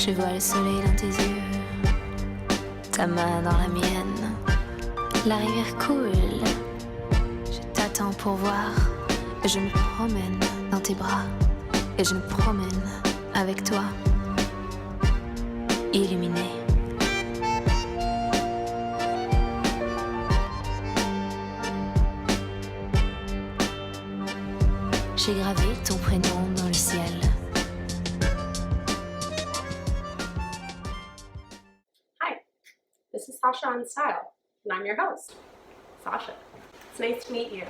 Je vois le soleil dans tes yeux, ta main dans la mienne. La rivière coule, je t'attends pour voir. Je me promène dans tes bras et je me promène avec toi, illuminé. J'ai gravé ton prénom dans le ciel. Hi, this is Sasha on Style, and I'm your host, Sasha. It's nice to meet you.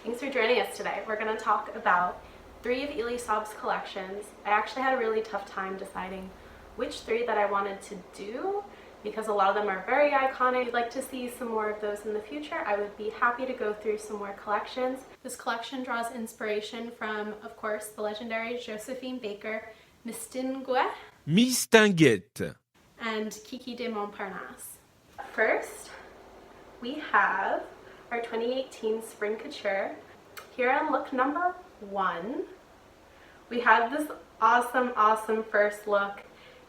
Thanks for joining us today. We're going to talk about 3 of ELIE SAAB's collections. I actually had a really tough time deciding which 3 that I wanted to do because a lot of them are very iconic. If you'd like to see some more of those in the future, I would be happy to go through some more collections. This collection draws inspiration from, of course, the legendary Josephine Baker, Mistinguett, and Kiki de Montparnasse. First, we have our 2018 Spring Couture. Here on look number 1, we have this awesome first look.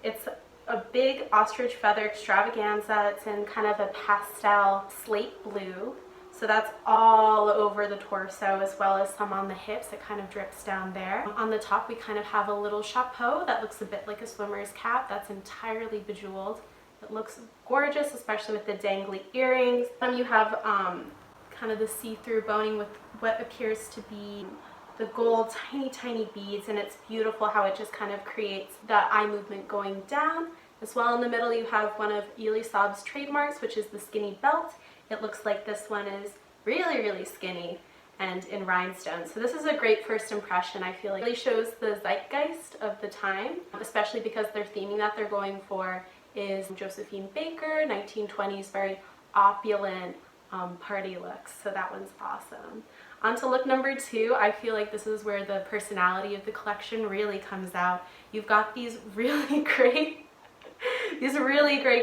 It's a big ostrich feather extravaganza. It's in kind of a pastel slate blue. So that's all over the torso as well as some on the hips. It kind of drips down there. On the top we kind of have a little chapeau that looks a bit like a swimmer's cap that's entirely bejeweled. It looks gorgeous, especially with the dangly earrings. Then you have kind of the see-through boning with what appears to be the gold tiny beads, and it's beautiful how it just kind of creates the eye movement going down. As well in the middle you have one of ELIE SAAB's trademarks, which is the skinny belt. It looks like this one is really skinny and in rhinestones. So this is a great first impression. I feel like it really shows the zeitgeist of the time, especially because their theming that they're going for is Josephine Baker, 1920s, very opulent party looks. So that one's awesome. On to look number 2. I feel like this is where the personality of the collection really comes out. You've got these really great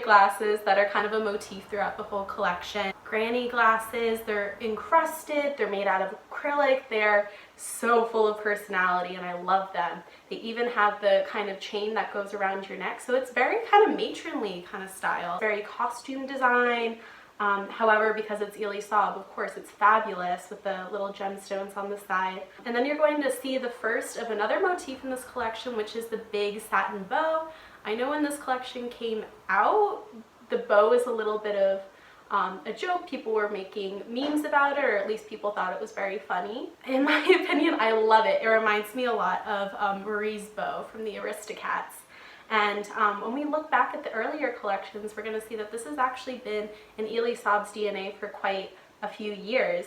glasses that are kind of a motif throughout the whole collection. Granny glasses, they're encrusted, they're made out of acrylic, they're so full of personality and I love them. They even have the kind of chain that goes around your neck, so it's very kind of matronly kind of style. Very costume design. However, because it's ELIE SAAB, of course, it's fabulous with the little gemstones on the side. And then you're going to see the first of another motif in this collection, which is the big satin bow. I know when this collection came out, the bow is a little bit of a joke. People were making memes about it, or at least people thought it was very funny. In my opinion, I love it. It reminds me a lot of Marie's bow from the Aristocats. And when we look back at the earlier collections, we're going to see that this has actually been in ELIE SAAB's DNA for quite a few years.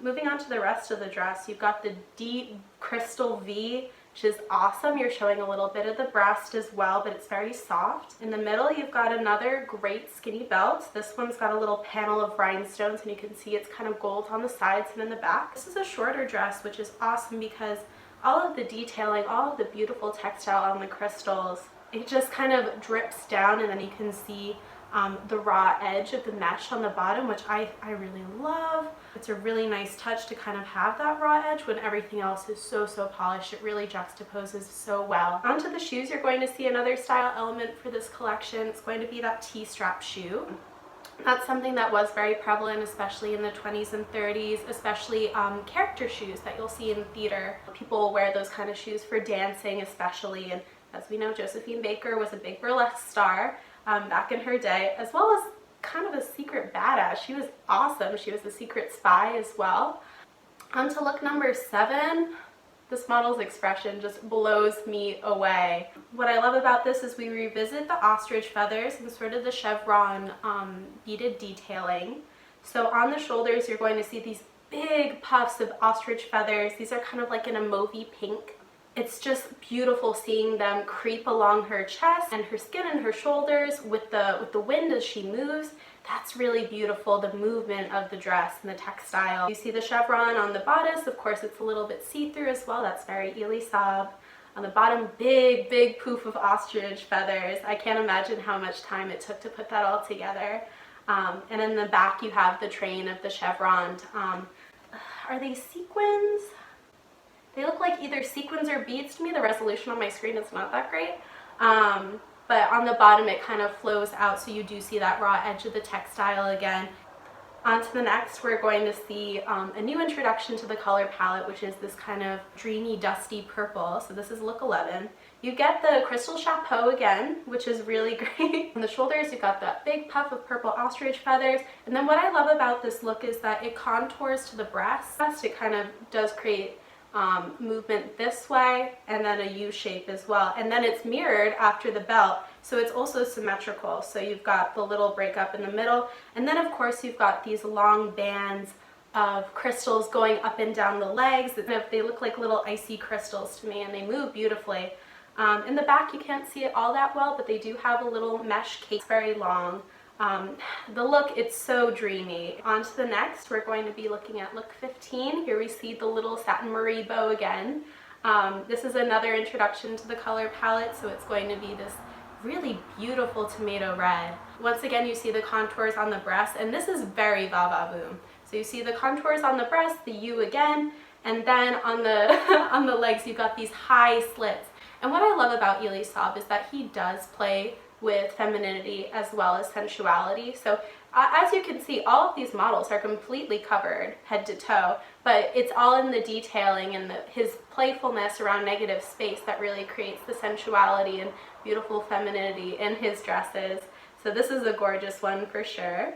Moving on to the rest of the dress, you've got the deep crystal V, which is awesome. You're showing a little bit of the breast as well, but it's very soft. In the middle, you've got another great skinny belt. This one's got a little panel of rhinestones, and you can see it's kind of gold on the sides and in the back. This is a shorter dress, which is awesome because all of the detailing, all of the beautiful textile on the crystals, it just kind of drips down, and then you can see the raw edge of the mesh on the bottom, which I really love. It's a really nice touch to kind of have that raw edge when everything else is so polished. It really juxtaposes so well. Onto the shoes, you're going to see another style element for this collection. It's going to be that T-strap shoe. That's something that was very prevalent, especially in the 20s and 30s, especially character shoes that you'll see in theater. People wear those kind of shoes for dancing especially, and as we know, Josephine Baker was a big burlesque star back in her day, as well as kind of a secret badass. She was awesome. She was a secret spy as well. On to look number 7. This model's expression just blows me away. What I love about this is we revisit the ostrich feathers and sort of the chevron beaded detailing. So on the shoulders, you're going to see these big puffs of ostrich feathers. These are kind of like in a mauvey pink. It's just beautiful seeing them creep along her chest and her skin and her shoulders with the wind as she moves. That's really beautiful, the movement of the dress and the textile. You see the chevron on the bodice. Of course, it's a little bit see-through as well. That's very ELIE SAAB. On the bottom, big poof of ostrich feathers. I can't imagine how much time it took to put that all together. And in the back, you have the train of the chevron. Are they sequins? They look like either sequins or beads to me. The resolution on my screen is not that great. But on the bottom it kind of flows out, so you do see that raw edge of the textile again. On to the next, we're going to see a new introduction to the color palette, which is this kind of dreamy, dusty purple. So this is look 11. You get the crystal chapeau again, which is really great. On the shoulders, you've got that big puff of purple ostrich feathers. And then what I love about this look is that it contours to the breast. It kind of does create movement this way, and then a U shape as well. And then it's mirrored after the belt, so it's also symmetrical. So you've got the little breakup in the middle, and then of course you've got these long bands of crystals going up and down the legs. They look like little icy crystals to me, and they move beautifully. In the back you can't see it all that well, but they do have a little mesh case, very long. The look, it's so dreamy. On to the next, we're going to be looking at look 15. Here we see the little satin marie bow again. This is another introduction to the color palette, so it's going to be this really beautiful tomato red. Once again, you see the contours on the breast, and this is very va va boom. So you see the contours on the breast, the U again, and then on the on the legs you've got these high slits. And what I love about ELIE SAAB is that he does play with femininity as well as sensuality. So as you can see, all of these models are completely covered head to toe, but it's all in the detailing and his playfulness around negative space that really creates the sensuality and beautiful femininity in his dresses. So this is a gorgeous one for sure.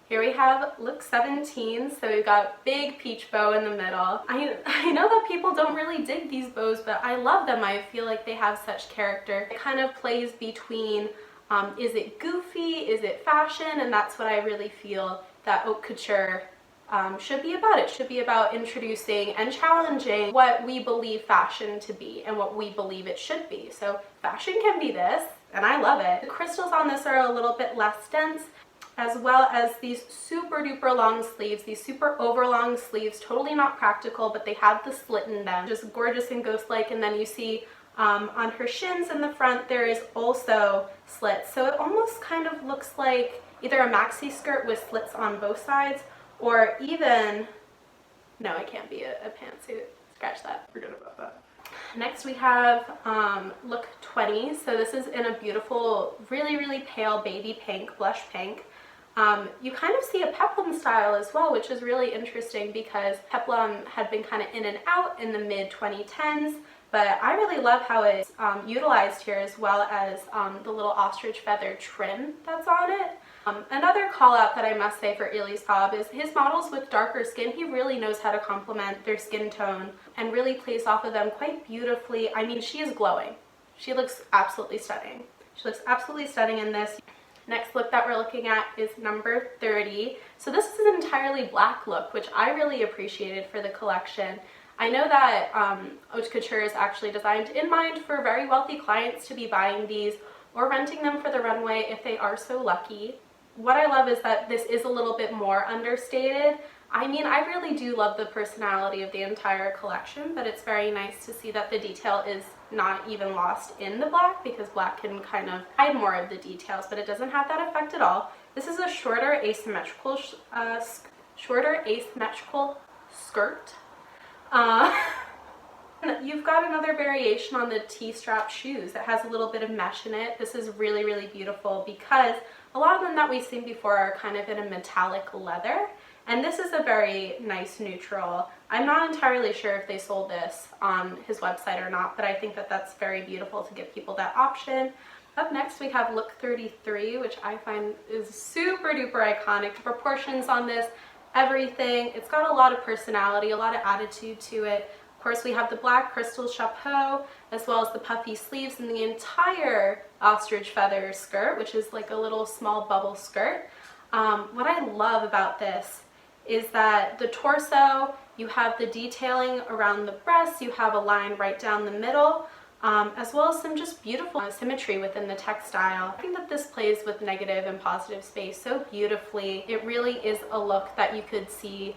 Here we have look 17, so we've got big peach bow in the middle. I know that people don't really dig these bows, but I love them. I feel like they have such character. It kind of plays between, is it goofy, is it fashion, and that's what I really feel that haute couture should be about. It should be about introducing and challenging what we believe fashion to be and what we believe it should be. So fashion can be this, and I love it. The crystals on this are a little bit less dense, as well as these super duper long sleeves, these super overlong sleeves, totally not practical, but they have the slit in them, just gorgeous and ghost-like. And then you see on her shins in the front there is also slits, so it almost kind of looks like either a maxi skirt with slits on both sides, or even, no, it can't be a pantsuit, scratch that. Forget about that. Next we have look 20. So this is in a beautiful, really, really pale baby pink, blush pink. You kind of see a peplum style as well, which is really interesting because peplum had been kind of in and out in the mid 2010s, but I really love how it's utilized here, as well as the little ostrich feather trim that's on it. Another call out that I must say for ELIE SAAB is his models with darker skin, he really knows how to complement their skin tone and really plays off of them quite beautifully. I mean, she is glowing. She looks absolutely stunning. She looks absolutely stunning in this. Next look that we're looking at is number 30. So this is an entirely black look, which I really appreciated for the collection. I know that haute couture is actually designed in mind for very wealthy clients to be buying these or renting them for the runway if they are so lucky. What I love is that this is a little bit more understated. I mean, I really do love the personality of the entire collection, but it's very nice to see that the detail is not even lost in the black, because black can kind of hide more of the details, but it doesn't have that effect at all. This is a shorter asymmetrical skirt. You've got another variation on the T-strap shoes that has a little bit of mesh in it. This is really, really beautiful because a lot of them that we've seen before are kind of in a metallic leather, and this is a very nice neutral. I'm not entirely sure if they sold this on his website or not, but I think that that's very beautiful to give people that option. Up next we have look 33, which I find is super duper iconic. The proportions on this, everything, it's got a lot of personality, a lot of attitude to it. Of course, we have the black crystal chapeau, as well as the puffy sleeves and the entire ostrich feather skirt, which is like a little small bubble skirt. What I love about this is that the torso, you have the detailing around the breasts, you have a line right down the middle, as well as some just beautiful symmetry within the textile. I think that this plays with negative and positive space so beautifully. It really is a look that you could see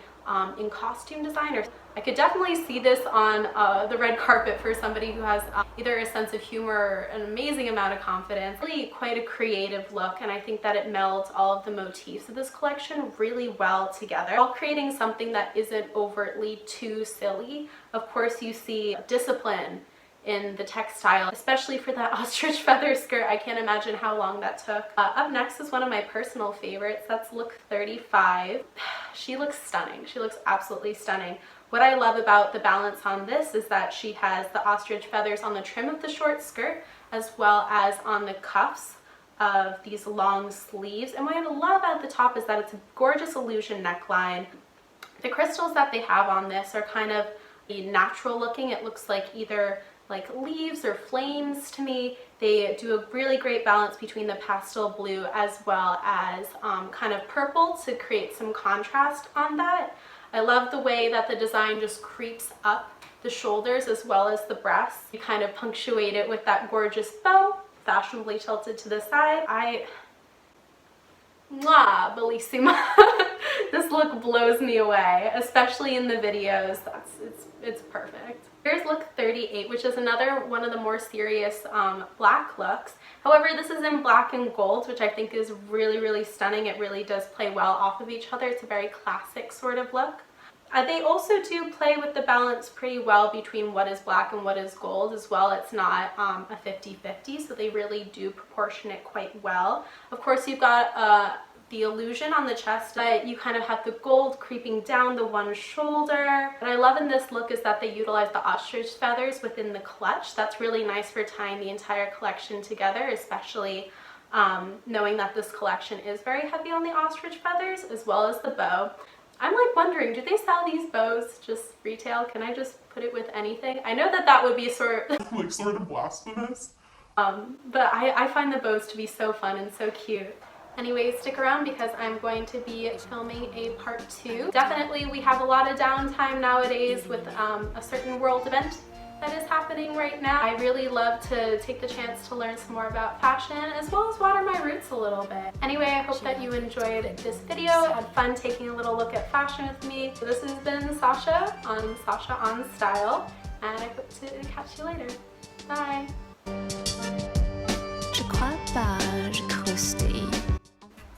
in costume designers. I could definitely see this on the red carpet for somebody who has either a sense of humor or an amazing amount of confidence. Really quite a creative look, and I think that it melds all of the motifs of this collection really well together, while creating something that isn't overtly too silly. Of course, you see discipline in the textile, especially for that ostrich feather skirt. I can't imagine how long that took. Up next is one of my personal favorites. That's look 35. She looks stunning. She looks absolutely stunning. What I love about the balance on this is that she has the ostrich feathers on the trim of the short skirt as well as on the cuffs of these long sleeves. And what I love at the top is that it's a gorgeous illusion neckline. The crystals that they have on this are kind of natural looking. It looks like either like leaves or flames to me. They do a really great balance between the pastel blue as well as kind of purple to create some contrast on that. I love the way that the design just creeps up the shoulders as well as the breasts. You kind of punctuate it with that gorgeous bow, fashionably tilted to the side. Mwah, bellissima. This look blows me away, especially in the videos. It's perfect. Here's look 38, which is another one of the more serious black looks. However, this is in black and gold, which I think is really, really stunning. It really does play well off of each other. It's a very classic sort of look. They also do play with the balance pretty well between what is black and what is gold as well. It's not a 50-50, so they really do proportion it quite well. Of course, you've got the illusion on the chest, but you kind of have the gold creeping down the one shoulder. What I love in this look is that they utilize the ostrich feathers within the clutch. That's really nice for tying the entire collection together, especially knowing that this collection is very heavy on the ostrich feathers as well as the bow. I'm like wondering, do they sell these bows just retail? Can I just put it with anything? I know that that would be sort of blasphemous. But I find the bows to be so fun and so cute. Anyways, stick around because I'm going to be filming a part 2. Definitely we have a lot of downtime nowadays with a certain world event that is happening right now. I really love to take the chance to learn some more about fashion as well as water my roots a little bit. Anyway, I hope that you enjoyed this video, had fun taking a little look at fashion with me. So this has been Sasha on Style, and I hope to catch you later. Bye! Je crois pas, je croustille.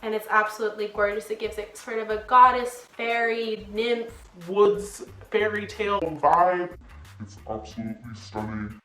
And it's absolutely gorgeous. It gives it sort of a goddess, fairy, nymph, Woods, fairy tale vibe. It's absolutely stunning.